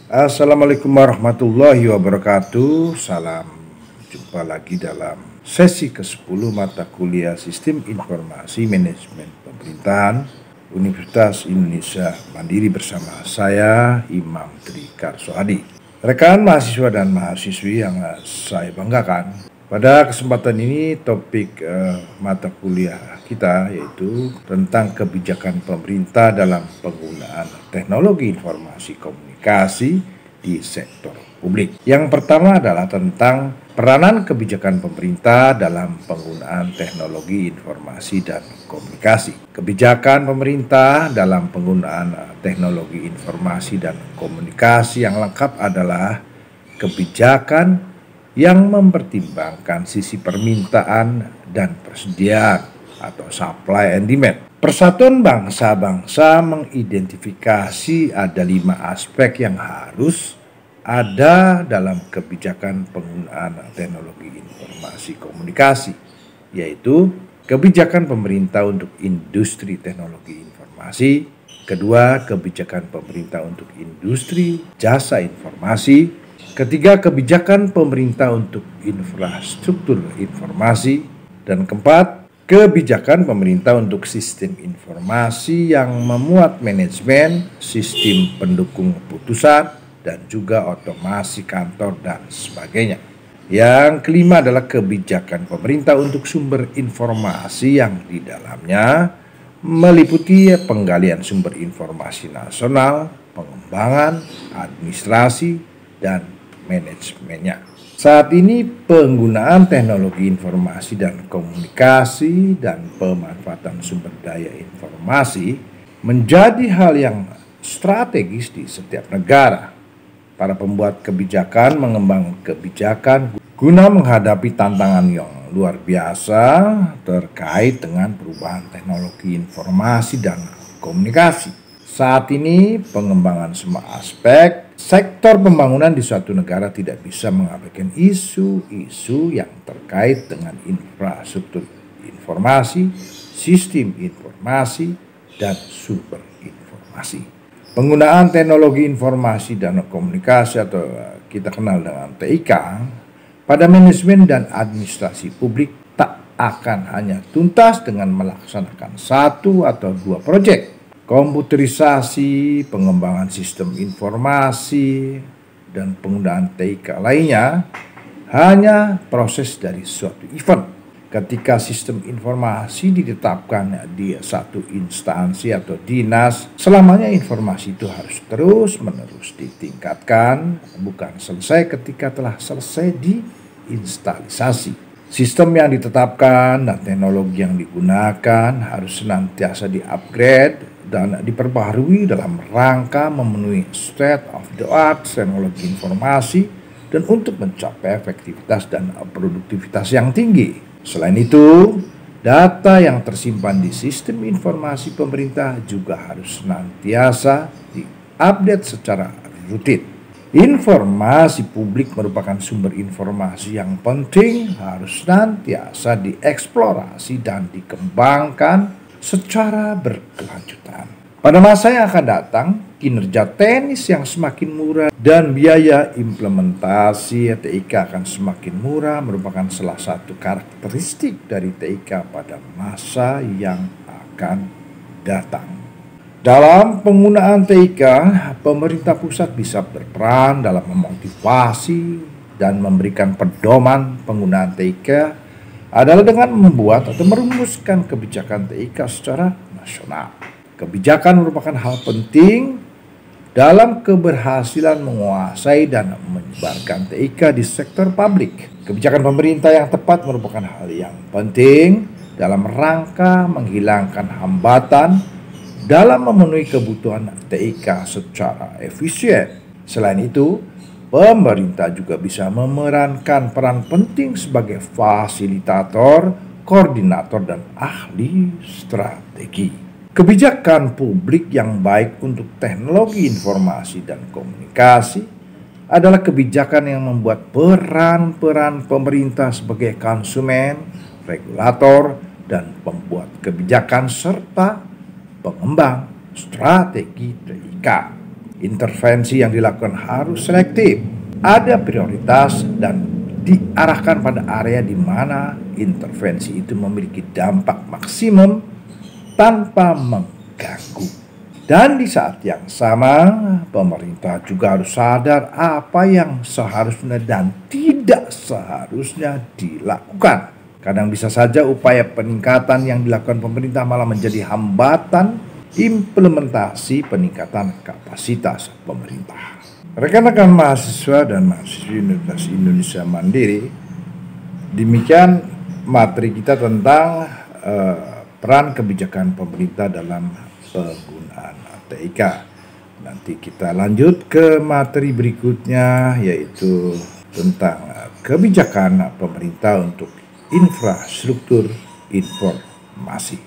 Assalamualaikum warahmatullahi wabarakatuh. Salam jumpa lagi dalam sesi ke-10 mata kuliah Sistem Informasi Manajemen Pemerintahan Universitas Indonesia Mandiri bersama saya Imam Tri Karsohadi. Rekan mahasiswa dan mahasiswi yang saya banggakan, pada kesempatan ini topik mata kuliah kita yaitu tentang kebijakan pemerintah dalam penggunaan teknologi informasi komunikasi di sektor publik. Yang pertama adalah tentang peranan kebijakan pemerintah dalam penggunaan teknologi informasi dan komunikasi. Kebijakan pemerintah dalam penggunaan teknologi informasi dan komunikasi yang lengkap adalah kebijakan yang mempertimbangkan sisi permintaan dan persediaan atau supply and demand. Persatuan bangsa-bangsa mengidentifikasi ada 5 aspek yang harus ada dalam kebijakan penggunaan teknologi informasi komunikasi, yaitu kebijakan pemerintah untuk industri teknologi informasi, kedua kebijakan pemerintah untuk industri jasa informasi, ketiga, kebijakan pemerintah untuk infrastruktur informasi. Dan keempat, kebijakan pemerintah untuk sistem informasi yang memuat manajemen, sistem pendukung keputusan, dan juga otomasi kantor dan sebagainya. Yang kelima adalah kebijakan pemerintah untuk sumber informasi yang di dalamnya meliputi penggalian sumber informasi nasional, pengembangan, administrasi, dan manajemennya. Saat ini penggunaan teknologi informasi dan komunikasi dan pemanfaatan sumber daya informasi menjadi hal yang strategis di setiap negara. Para pembuat kebijakan mengembangkan kebijakan guna menghadapi tantangan yang luar biasa terkait dengan perubahan teknologi informasi dan komunikasi. Saat ini pengembangan semua aspek sektor pembangunan di suatu negara tidak bisa mengabaikan isu-isu yang terkait dengan infrastruktur informasi, sistem informasi, dan sumber informasi. Penggunaan teknologi informasi dan komunikasi atau kita kenal dengan TIK pada manajemen dan administrasi publik tak akan hanya tuntas dengan melaksanakan 1 atau 2 proyek. Komputerisasi, pengembangan sistem informasi, dan penggunaan TIK lainnya hanya proses dari suatu event. Ketika sistem informasi ditetapkan di satu instansi atau dinas, selamanya informasi itu harus terus-menerus ditingkatkan, bukan selesai ketika telah selesai diinstalisasi. Sistem yang ditetapkan dan teknologi yang digunakan harus senantiasa di-upgrade dan diperbaharui dalam rangka memenuhi state of the art teknologi informasi dan untuk mencapai efektivitas dan produktivitas yang tinggi. Selain itu, data yang tersimpan di sistem informasi pemerintah juga harus senantiasa diupdate secara rutin. Informasi publik merupakan sumber informasi yang penting, harus senantiasa dieksplorasi dan dikembangkan secara berkelanjutan. Pada masa yang akan datang, kinerja teknis yang semakin murah dan biaya implementasi TIK akan semakin murah merupakan salah satu karakteristik dari TIK pada masa yang akan datang. Dalam penggunaan TIK, pemerintah pusat bisa berperan dalam memotivasi dan memberikan pedoman penggunaan TIK adalah dengan membuat atau merumuskan kebijakan TIK secara nasional. Kebijakan merupakan hal penting dalam keberhasilan menguasai dan menyebarkan TIK di sektor publik. Kebijakan pemerintah yang tepat merupakan hal yang penting dalam rangka menghilangkan hambatan dalam memenuhi kebutuhan TIK secara efisien. Selain itu, pemerintah juga bisa memerankan peran penting sebagai fasilitator, koordinator, dan ahli strategi. Kebijakan publik yang baik untuk teknologi informasi dan komunikasi adalah kebijakan yang membuat peran-peran pemerintah sebagai konsumen, regulator, dan pembuat kebijakan serta pengembang strategi TIK. Intervensi yang dilakukan harus selektif, ada prioritas dan diarahkan pada area di mana intervensi itu memiliki dampak maksimum tanpa mengganggu. Dan di saat yang sama, pemerintah juga harus sadar apa yang seharusnya dan tidak seharusnya dilakukan. Kadang bisa saja upaya peningkatan yang dilakukan pemerintah malah menjadi hambatan implementasi peningkatan kapasitas pemerintah. Rekan-rekan mahasiswa dan mahasiswi Universitas Indonesia Mandiri, demikian materi kita tentang peran kebijakan pemerintah dalam penggunaan ATIK. Nanti kita lanjut ke materi berikutnya, yaitu tentang kebijakan pemerintah untuk infrastruktur informasi.